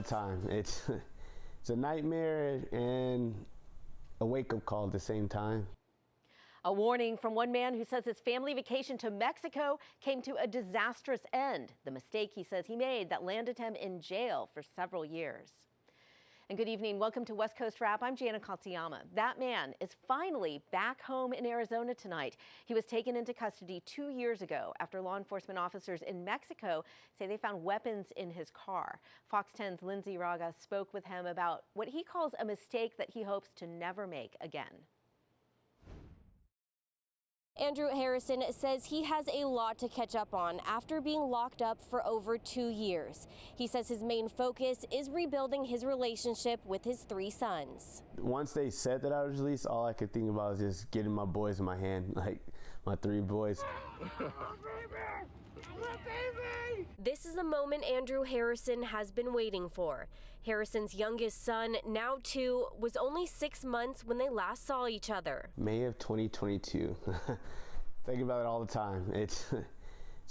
time. It's a nightmare and a wake-up call at the same time. A warning from one man who says his family vacation to Mexico came to a disastrous end. The mistake he says he made that landed him in jail for several years. And good evening. Welcome to West Coast Wrap. I'm Jana Katsuyama. That man is finally back home in Arizona tonight. He was taken into custody 2 years ago after law enforcement officers in Mexico say they found weapons in his car. Fox 10's Lindsay Raga spoke with him about what he calls a mistake that he hopes to never make again. Andrew Harrison says he has a lot to catch up on after being locked up for over 2 years. He says his main focus is rebuilding his relationship with his 3 sons. Once they said that I was released, all I could think about was just getting my boys in my hand, like my 3 boys. This is the moment Andrew Harrison has been waiting for. Harrison's youngest son, now 2, was only 6 months when they last saw each other. May of 2022. Think about it all the time. It's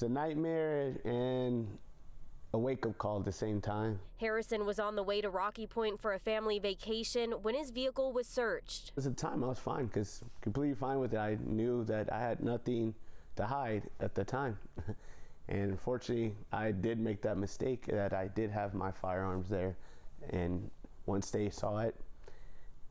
a nightmare and a wake-up call at the same time. Harrison was on the way to Rocky Point for a family vacation when his vehicle was searched. At the time, I was fine, because completely fine with it. I knew that I had nothing to hide at the time. And unfortunately, I did make that mistake that I did have my firearms there. And once they saw it,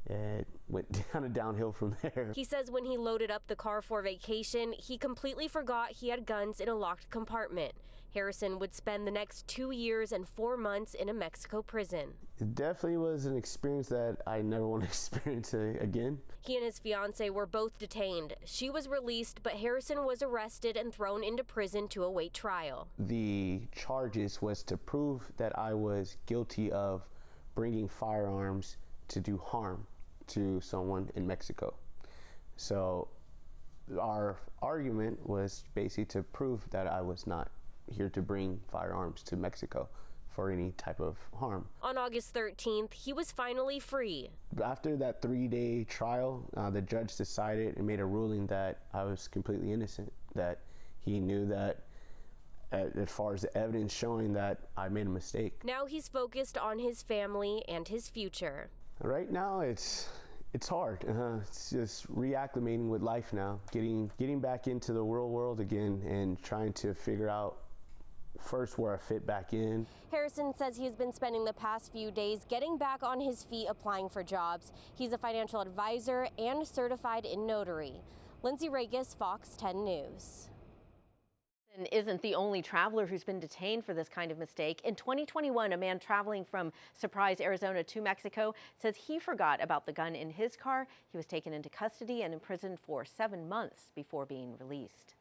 it went kind of downhill from there. He says when he loaded up the car for vacation, he completely forgot he had guns in a locked compartment. Harrison would spend the next 2 years and 4 months in a Mexico prison. It definitely was an experience that I never want to experience again. He and his fiancée were both detained. She was released, but Harrison was arrested and thrown into prison to await trial. The charges was to prove that I was guilty of bringing firearms to do harm to someone in Mexico. So our argument was basically to prove that I was not here to bring firearms to Mexico for any type of harm. On August 13th, he was finally free. After that 3-day trial, the judge decided and made a ruling that I was completely innocent, that he knew that as far as the evidence showing that I made a mistake. Now he's focused on his family and his future. Right now, it's hard. It's just reacclimating with life now, getting back into the real world again and trying to figure out first where I fit back in. Harrison says he's been spending the past few days getting back on his feet applying for jobs. He's a financial advisor and certified in notary. Lindsay Ragas, Fox 10 News. Isn't the only traveler who's been detained for this kind of mistake. In 2021, a man traveling from Surprise, Arizona to Mexico says he forgot about the gun in his car. He was taken into custody and imprisoned for 7 months before being released.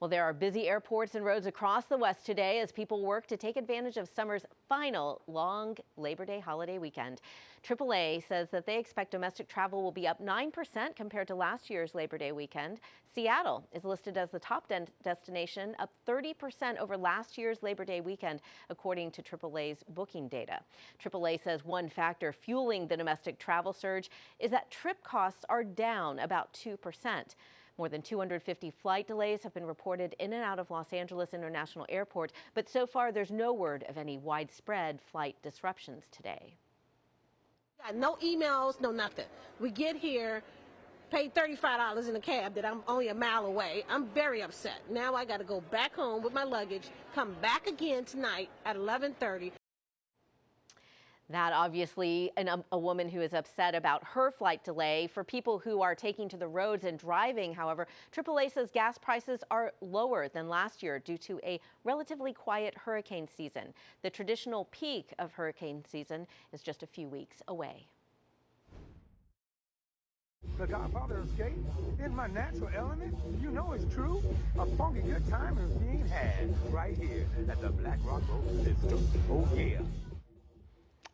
Well, there are busy airports and roads across the West today as people work to take advantage of summer's final long Labor Day holiday weekend. AAA says that they expect domestic travel will be up 9% compared to last year's Labor Day weekend. Seattle is listed as the top destination, up 30% over last year's Labor Day weekend, according to AAA's booking data. AAA says one factor fueling the domestic travel surge is that trip costs are down about 2%. More than 250 flight delays have been reported in and out of Los Angeles International Airport, but so far there's no word of any widespread flight disruptions today. No emails, no nothing. We get here, paid $35 in a cab that I'm only a mile away. I'm very upset. Now I got to go back home with my luggage, come back again tonight at 11:30. That obviously a woman who is upset about her flight delay. For people who are taking to the roads and driving, however, AAA says gas prices are lower than last year due to a relatively quiet hurricane season. The traditional peak of hurricane season is just a few weeks away. The Godfather escaped in my natural element. You know it's true. A funky good time is being had right here at the Black Rock Road System. Oh yeah.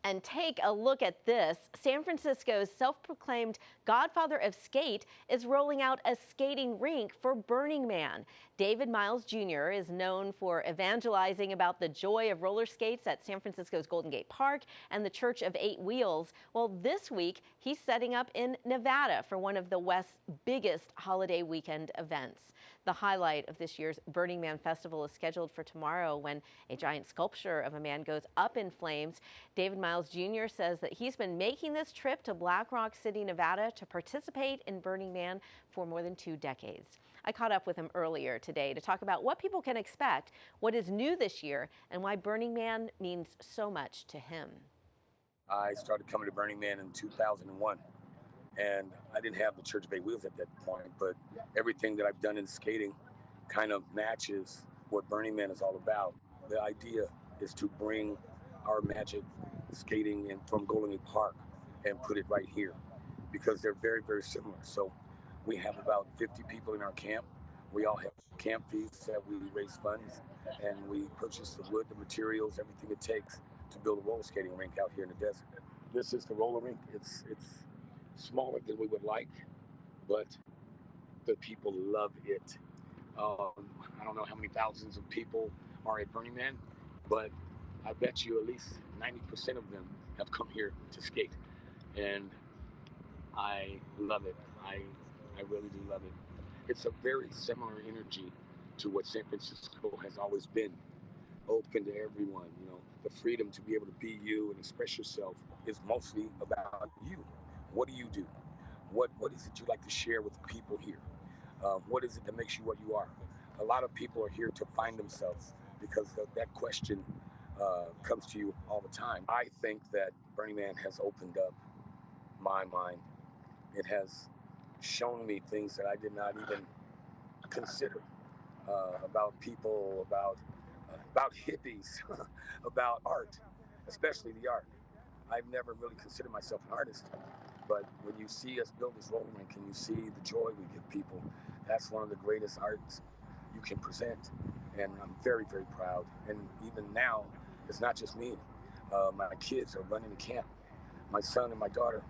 And take a look at this. San Francisco's self-proclaimed godfather of skate is rolling out a skating rink for Burning Man. David Miles Jr. is known for evangelizing about the joy of roller skates at San Francisco's Golden Gate Park and the Church of Eight Wheels. Well, this week he's setting up in Nevada for one of the West's biggest holiday weekend events. The highlight of this year's Burning Man Festival is scheduled for tomorrow when a giant sculpture of a man goes up in flames. David Miles Jr. says that he's been making this trip to Black Rock City, Nevada to participate in Burning Man for more than 2 decades. I caught up with him earlier today to talk about what people can expect, what is new this year, and why Burning Man means so much to him. I started coming to Burning Man in 2001. And I didn't have the Church of Eight Wheels at that point, but everything that I've done in skating kind of matches what Burning Man is all about. The idea is to bring our magic skating in from Golden Gate Park and put it right here because they're very, very similar. So we have about 50 people in our camp. We all have camp fees that we raise funds, and we purchase the wood, the materials, everything it takes to build a roller skating rink out here in the desert. This is the roller rink. It's smaller than we would like, but the people love it. I don't know how many thousands of people are at Burning Man, but I bet you at least 90% of them have come here to skate, and I love it. I really do love it. It's a very similar energy to what San Francisco has always been, open to everyone. You know, the freedom to be able to be you and express yourself is mostly about you. What do you do? What is it you like to share with the people here? What is it that makes you what you are? A lot of people are here to find themselves because that question comes to you all the time. I think that Burning Man has opened up my mind. It has shown me things that I did not even consider about people, about hippies, about art, especially the art. I've never really considered myself an artist. But when you see us build this roller rink and you see the joy we give people, that's one of the greatest arts you can present. And I'm very, very proud. And even now, it's not just me. My kids are running the camp. My son and my daughter,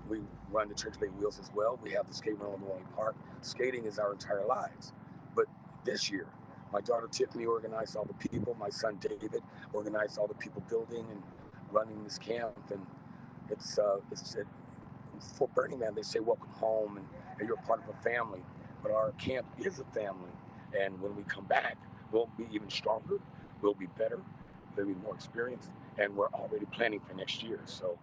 we run the Church of Eight Wheels as well. We have the skate run in Golden Gate Park. Skating is our entire lives. But this year, my daughter Tiffany organized all the people. My son David organized all the people building and running this camp. And it's for Burning Man, they say welcome home and you're part of a family, but our camp is a family, and when we come back, we'll be even stronger, we'll be better, we'll be more experienced, and we're already planning for next year. So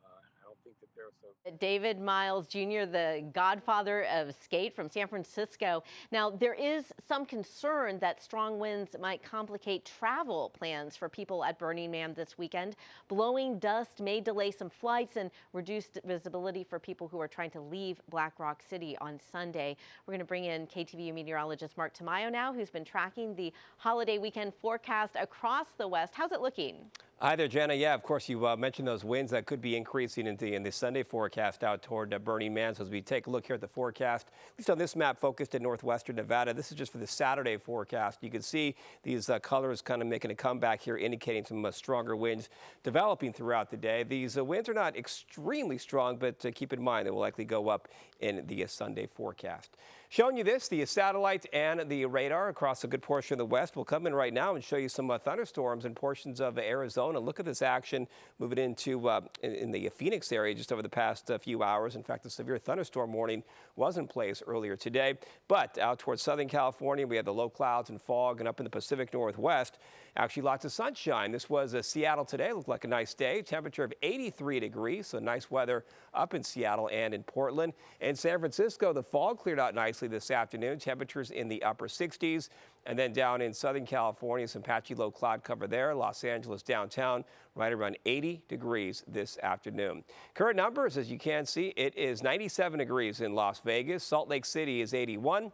I don't think that there's David Miles Jr., the godfather of skate from San Francisco. Now, there is some concern that strong winds might complicate travel plans for people at Burning Man this weekend. Blowing dust may delay some flights and reduce visibility for people who are trying to leave Black Rock City on Sunday. We're going to bring in KTVU meteorologist Mark Tamayo now, who's been tracking the holiday weekend forecast across the West. How's it looking? Hi there, Jenna. Yeah, of course, you mentioned those winds that could be increasing in the Sunday forecast out toward Burning Man. So as we take a look here at the forecast, at least on this map focused in northwestern Nevada, this is just for the Saturday forecast. You can see these colors kind of making a comeback here, indicating some stronger winds developing throughout the day. These winds are not extremely strong, but keep in mind they will likely go up in the Sunday forecast. Showing you this, the satellite and the radar across a good portion of the west will come in right now and show you some thunderstorms in portions of Arizona. Look at this action moving into in the Phoenix area just over the past few hours. In fact, a severe thunderstorm warning was in place earlier today. But out towards Southern California, we have the low clouds and fog, and up in the Pacific Northwest, actually lots of sunshine. This was Seattle today. Looked like a nice day. Temperature of 83 degrees, so nice weather up in Seattle and in Portland. In San Francisco, the fog cleared out nicely this afternoon. Temperatures in the upper 60s. And then down in Southern California, some patchy low cloud cover there. Los Angeles downtown, right around 80 degrees this afternoon. Current numbers, as you can see, it is 97 degrees in Las Vegas. Salt Lake City is 81.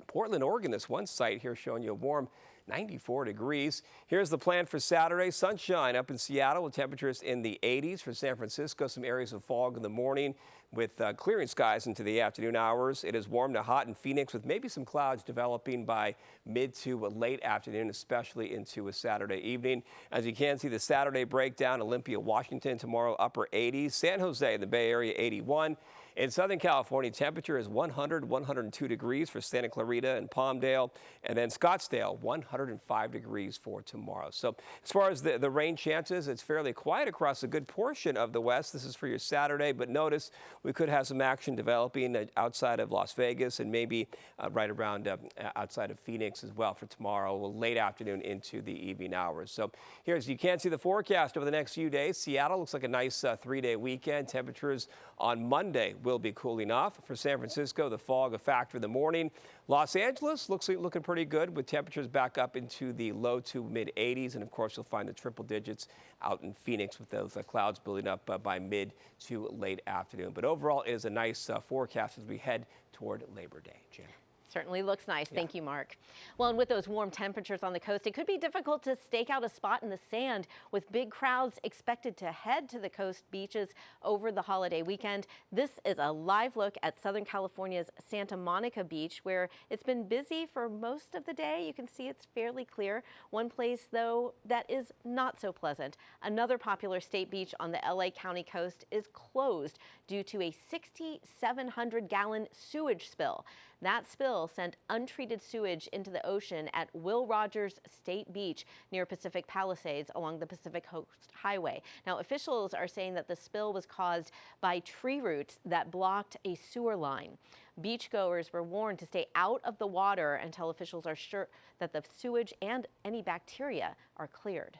Portland, Oregon, this one site here showing you a warm 94 degrees. Here's the plan for Saturday. Sunshine up in Seattle with temperatures in the 80s. For San Francisco, some areas of fog in the morning with clearing skies into the afternoon hours. It is warm to hot in Phoenix with maybe some clouds developing by mid to late afternoon, especially into a Saturday evening. As you can see, the Saturday breakdown, Olympia, Washington tomorrow, upper 80s. San Jose in the Bay Area, 81. In Southern California, temperature is 102 degrees for Santa Clarita and Palmdale, and then Scottsdale, 105 degrees for tomorrow. So as far as the rain chances, it's fairly quiet across a good portion of the west. This is for your Saturday, but notice we could have some action developing outside of Las Vegas and maybe right around outside of Phoenix as well for tomorrow, late afternoon into the evening hours. So here's, you can't see the forecast over the next few days. Seattle looks like a nice 3-day weekend. Temperatures on Monday will be cooling off. For San Francisco, the fog a factor in the morning. Los Angeles looking pretty good with temperatures back up into the low to mid 80s. And of course, you'll find the triple digits out in Phoenix with those clouds building up by mid to late afternoon. But overall, it is a nice forecast as we head toward Labor Day. Jen. Certainly looks nice. Yeah. Thank you, Mark. Well, and with those warm temperatures on the coast, it could be difficult to stake out a spot in the sand with big crowds expected to head to the coast beaches over the holiday weekend. This is a live look at Southern California's Santa Monica Beach, where it's been busy for most of the day. You can see it's fairly clear. One place, though, that is not so pleasant. Another popular state beach on the LA County coast is closed due to a 6,700-gallon sewage spill. That spill sent untreated sewage into the ocean at Will Rogers State Beach near Pacific Palisades along the Pacific Coast Highway. Now, officials are saying that the spill was caused by tree roots that blocked a sewer line. Beachgoers were warned to stay out of the water until officials are sure that the sewage and any bacteria are cleared.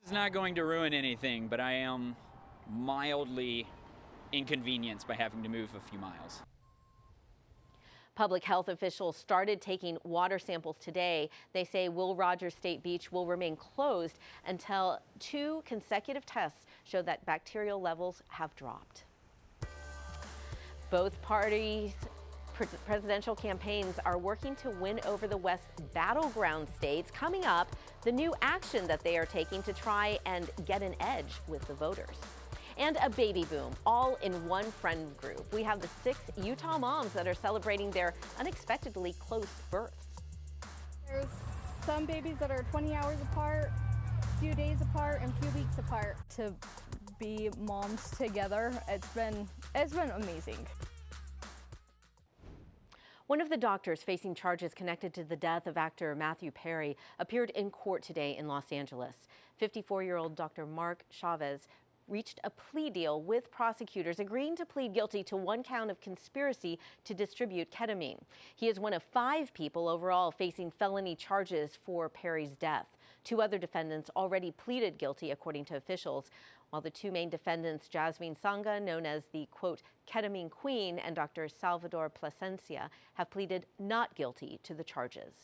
It's not going to ruin anything, but I am mildly inconvenienced by having to move a few miles. Public health officials started taking water samples today. They say Will Rogers State Beach will remain closed until 2 consecutive tests show that bacterial levels have dropped. Both parties' presidential campaigns are working to win over the West's battleground states. Coming up, the new action that they are taking to try and get an edge with the voters. And a baby boom, all in one friend group. We have the 6 Utah moms that are celebrating their unexpectedly close births. There's some babies that are 20 hours apart, a few days apart, and a few weeks apart. To be moms together, it's been amazing. One of the doctors facing charges connected to the death of actor Matthew Perry appeared in court today in Los Angeles. 54-year-old Dr. Mark Chavez reached a plea deal with prosecutors, agreeing to plead guilty to 1 count of conspiracy to distribute ketamine. He is one of 5 people overall facing felony charges for Perry's death. 2 other defendants already pleaded guilty, according to officials, while the 2 main defendants, Jasmine Sanga, known as the, quote, ketamine queen, and Dr. Salvador Plasencia, have pleaded not guilty to the charges.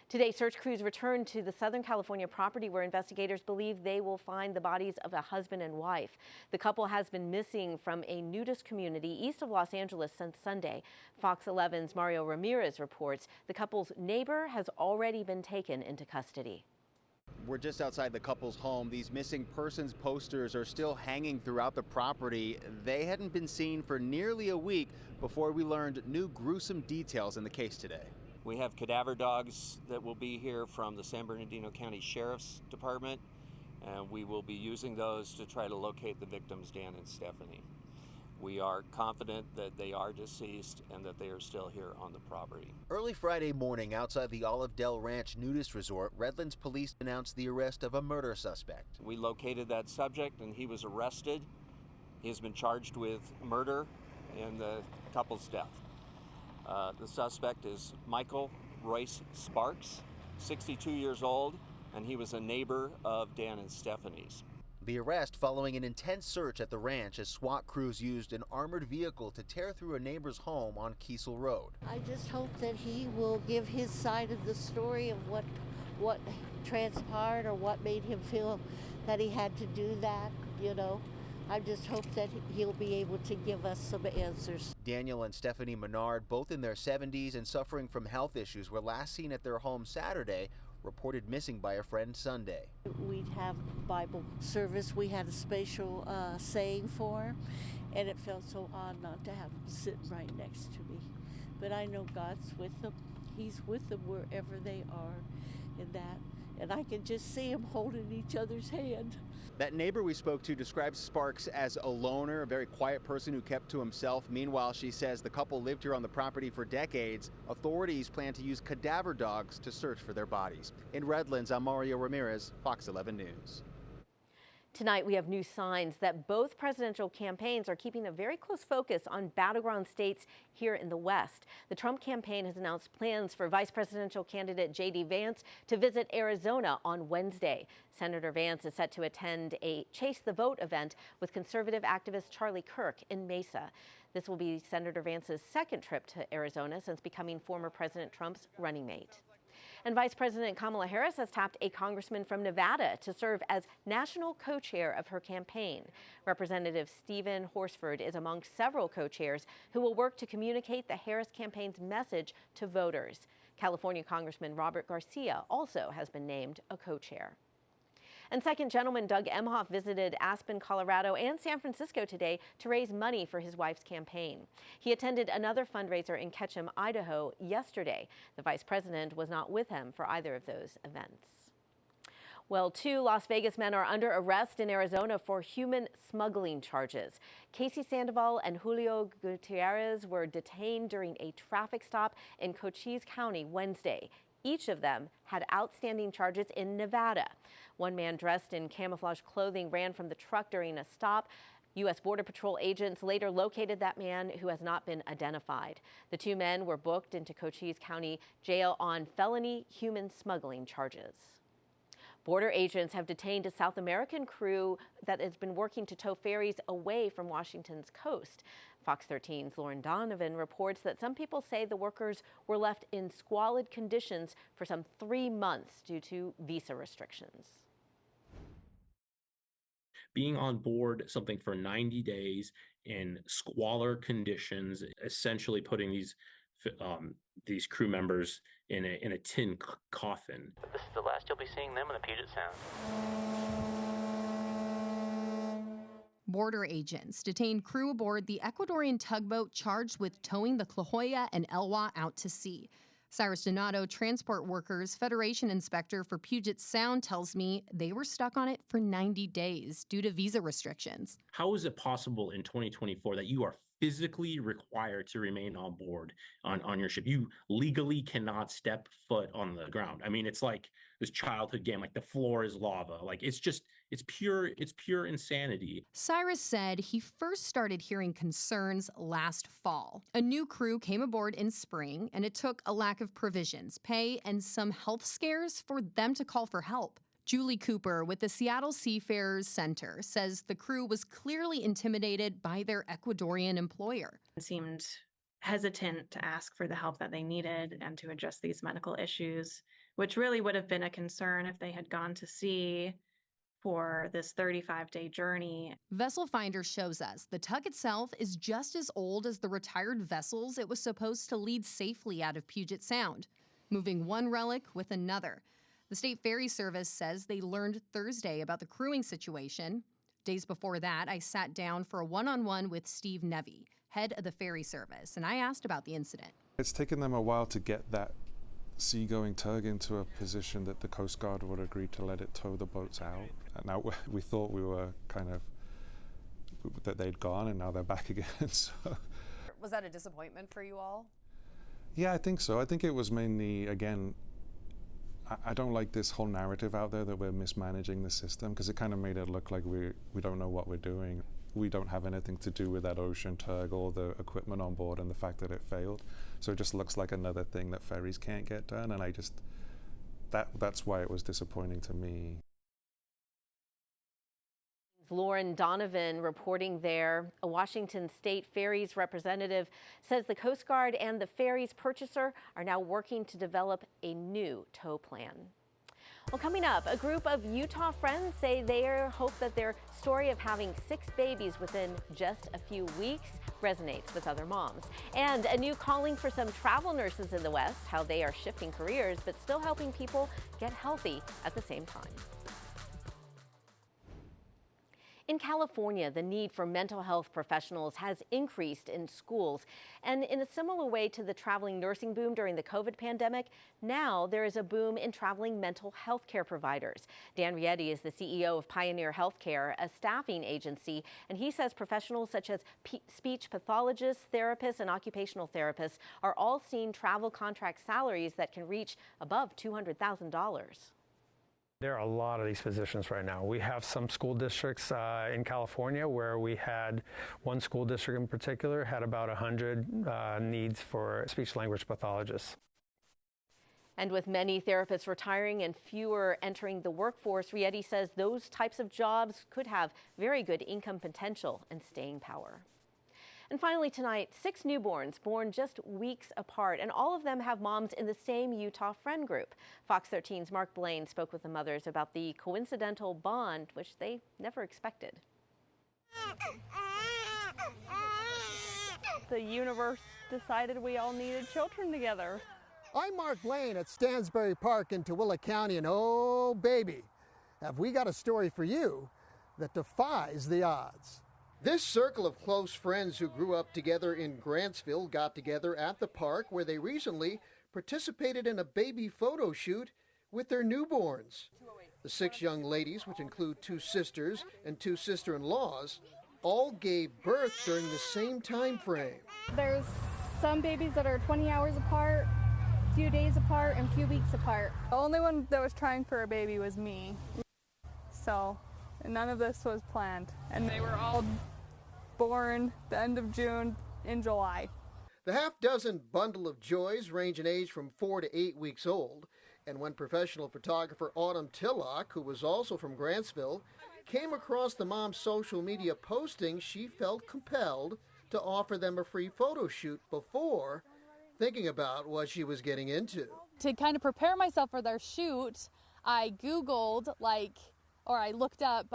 Today, search crews returned to the Southern California property where investigators believe they will find the bodies of a husband and wife. The couple has been missing from a nudist community east of Los Angeles since Sunday. Fox 11's Mario Ramirez reports the couple's neighbor has already been taken into custody. We're just outside the couple's home. These missing persons posters are still hanging throughout the property. They hadn't been seen for nearly a week before we learned new gruesome details in the case today. We have cadaver dogs that will be here from the San Bernardino County Sheriff's Department, and we will be using those to try to locate the victims, Dan and Stephanie. We are confident that they are deceased and that they are still here on the property. Early Friday morning outside the Olive Del Ranch nudist resort, Redlands police announced the arrest of a murder suspect. We located that subject and he was arrested. He has been charged with murder in the couple's death. The suspect is Michael Royce Sparks, 62 years old, and he was a neighbor of Dan and Stephanie's. The arrest following an intense search at the ranch as SWAT crews used an armored vehicle to tear through a neighbor's home on Kiesel Road. I just hope that he will give his side of the story of what transpired or what made him feel that he had to do that, you know. I just hope that he'll be able to give us some answers. Daniel and Stephanie Menard, both in their 70s and suffering from health issues, were last seen at their home Saturday. reported missing by a friend Sunday. We'd have Bible service. We had a special saying for him, and it felt so odd not to have him sitting right next to me. But I know God's with them. He's with them wherever they are in that. And I can just see them holding each other's hand. That neighbor we spoke to describes Sparks as a loner, a very quiet person who kept to himself. Meanwhile, she says the couple lived here on the property for decades. Authorities plan to use cadaver dogs to search for their bodies. In Redlands, I'm Mario Ramirez, Fox 11 News. Tonight, we have new signs that both presidential campaigns are keeping a very close focus on battleground states here in the West. The Trump campaign has announced plans for vice presidential candidate J.D. Vance to visit Arizona on Wednesday. Senator Vance is set to attend a Chase the Vote event with conservative activist Charlie Kirk in Mesa. This will be Senator Vance's second trip to Arizona since becoming former President Trump's running mate. And Vice President Kamala Harris has tapped a congressman from Nevada to serve as national co-chair of her campaign. Representative Stephen Horsford is among several co-chairs who will work to communicate the Harris campaign's message to voters. California Congressman Robert Garcia also has been named a co-chair. And Second Gentleman Doug Emhoff visited Aspen, Colorado and San Francisco today to raise money for his wife's campaign. He attended another fundraiser in Ketchum, Idaho yesterday. The vice president was not with him for either of those events. Well, 2 Las Vegas men are under arrest in Arizona for human smuggling charges. Casey Sandoval and Julio Gutierrez were detained during a traffic stop in Cochise County Wednesday. Each of them had outstanding charges in Nevada. One man dressed in camouflage clothing ran from the truck during a stop. U.S. Border Patrol agents later located that man, who has not been identified. The 2 men were booked into Cochise County Jail on felony human smuggling charges. Border agents have detained a South American crew that has been working to tow ferries away from Washington's coast. Fox 13's Lauren Donovan reports that some people say the workers were left in squalid conditions for some 3 months due to visa restrictions. Being on board something for 90 days in squalor conditions, essentially putting these crew members in a tin coffin. This is the last you'll be seeing them in the Puget Sound. Border agents detained crew aboard the Ecuadorian tugboat charged with towing the La Jolla and Elwha out to sea. Cyrus Donato, Transport Workers Federation inspector for Puget Sound, tells me they were stuck on it for 90 days due to visa restrictions. How is it possible in 2024 that you are physically required to remain on board on your ship? You legally cannot step foot on the ground. I mean, it's like this childhood game, like the floor is lava. Like it's pure insanity. Cyrus said he first started hearing concerns last fall. A new crew came aboard in spring, and it took a lack of provisions, pay, and some health scares for them to call for help. Julie Cooper with the Seattle Seafarers Center says the crew was clearly intimidated by their Ecuadorian employer. It seemed hesitant to ask for the help that they needed and to address these medical issues, which really would have been a concern if they had gone to sea for this 35-day journey. Vessel Finder shows us the tug itself is just as old as the retired vessels it was supposed to lead safely out of Puget Sound, moving one relic with another. The State Ferry Service says they learned Thursday about the crewing situation. Days before that, I sat down for a one-on-one with Steve Nevy, head of the ferry service, and I asked about the incident. It's taken them a while to get that seagoing tug into a position that the Coast Guard would agree to let it tow the boats out. And now we thought we were that they'd gone, and now they're back again. So. Was that a disappointment for you all? Yeah, I think so. I think it was mainly, again, I don't like this whole narrative out there that we're mismanaging the system, because it kind of made it look like we don't know what we're doing. We don't have anything to do with that ocean tug or the equipment on board and the fact that it failed. So it just looks like another thing that ferries can't get done, and that's why it was disappointing to me. Lauren Donovan reporting there. A Washington State Ferries representative says the Coast Guard and the ferry's purchaser are now working to develop a new tow plan. Well, coming up, a group of Utah friends say they hope that their story of having 6 babies within just a few weeks resonates with other moms. And a new calling for some travel nurses in the West, how they are shifting careers but still helping people get healthy at the same time. In California, the need for mental health professionals has increased in schools. And in a similar way to the traveling nursing boom during the COVID pandemic, now there is a boom in traveling mental health care providers. Dan Rietti is the CEO of Pioneer Healthcare, a staffing agency, and he says professionals such as speech pathologists, therapists, and occupational therapists are all seeing travel contract salaries that can reach above $200,000. There are a lot of these positions right now. We have some school districts in California where we had one school district in particular had about 100 needs for speech language pathologists. And with many therapists retiring and fewer entering the workforce, Rietti says those types of jobs could have very good income potential and staying power. And finally tonight, 6 newborns born just weeks apart, and all of them have moms in the same Utah friend group. Fox 13's Mark Blaine spoke with the mothers about the coincidental bond, which they never expected. The universe decided we all needed children together. I'm Mark Blaine at Stansbury Park in Tooele County, and oh baby, have we got a story for you that defies the odds. This circle of close friends who grew up together in Grantsville got together at the park where they recently participated in a baby photo shoot with their newborns. The 6 young ladies, which include 2 sisters and 2 sister-in-laws, all gave birth during the same time frame. There's some babies that are 20 hours apart, a few days apart, and a few weeks apart. The only one that was trying for a baby was me. So none of this was planned. And they were all born the end of June in July. The half-dozen bundle of joys range in age from 4 to 8 weeks old, and when professional photographer Autumn Tillock, who was also from Grantsville, came across the mom's social media posting, she felt compelled to offer them a free photo shoot before thinking about what she was getting into. To kind of prepare myself for their shoot, I Googled I looked up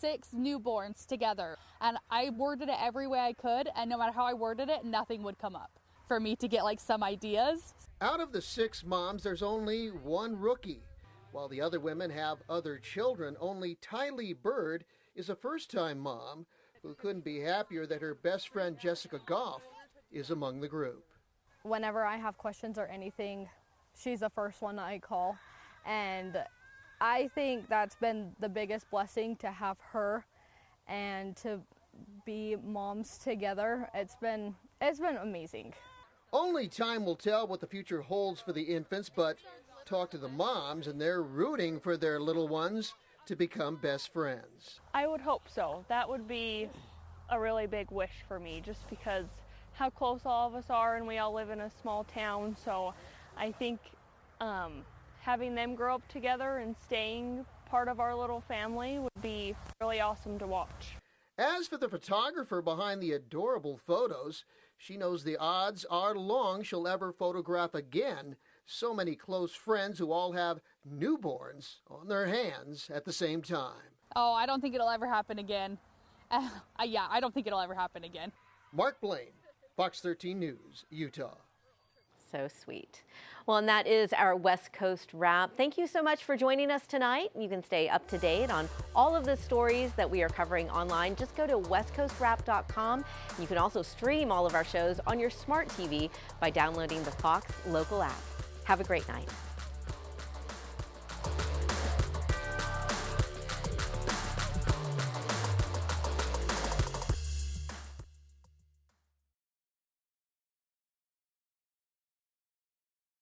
6 newborns together, and I worded it every way I could, and no matter how I worded it, nothing would come up for me to get some ideas. Out of the 6 moms, there's only 1 rookie. While the other women have other children, only Tylee Bird is a first-time mom who couldn't be happier that her best friend Jessica Goff is among the group. Whenever I have questions or anything, she's the first one I call, and I think that's been the biggest blessing, to have her and to be moms together. It's been amazing. Only time will tell what the future holds for the infants, but talk to the moms and they're rooting for their little ones to become best friends. I would hope so. That would be a really big wish for me, just because how close all of us are, and we all live in a small town. So I think having them grow up together and staying part of our little family would be really awesome to watch. As for the photographer behind the adorable photos, she knows the odds are long she'll ever photograph again so many close friends who all have newborns on their hands at the same time. Oh, I don't think it'll ever happen again. Yeah, I don't think it'll ever happen again. Mark Blaine, Fox 13 News, Utah. So sweet. Well, and that is our West Coast Wrap. Thank you so much for joining us tonight. You can stay up to date on all of the stories that we are covering online. Just go to westcoastwrap.com. You can also stream all of our shows on your smart TV by downloading the Fox local app. Have a great night.